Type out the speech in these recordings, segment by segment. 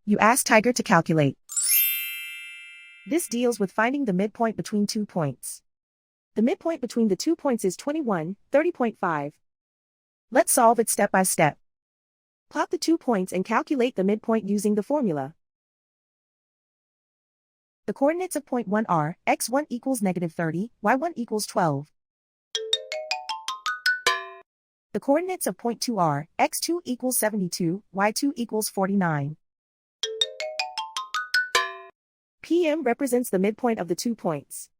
You ask Tiger to calculate. This deals with finding the midpoint between 2 points. The midpoint between the 2 points is 21, 30.5. Let's solve it step by step. Plot the 2 points and calculate the midpoint using the formula. The coordinates of point 1 are x1 equals -30, y1 equals 12. The coordinates of point 2 are x2 equals 72, y2 equals 49. PM represents the midpoint of the 2 points.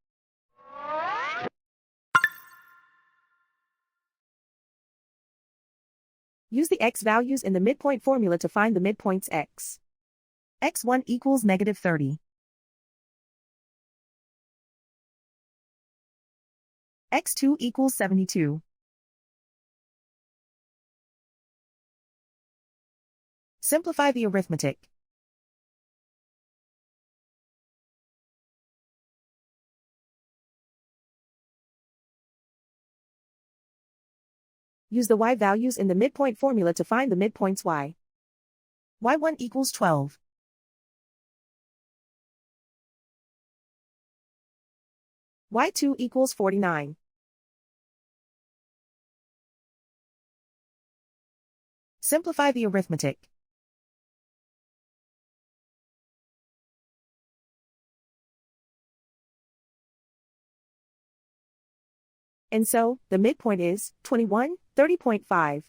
Use the x values in the midpoint formula to find the midpoints x. x1 equals -30. x2 equals 72. Simplify the arithmetic. Use the y values in the midpoint formula to find the midpoints y. y1 equals 12. y2 equals 49. Simplify the arithmetic. And so, the midpoint is 21, 30.5.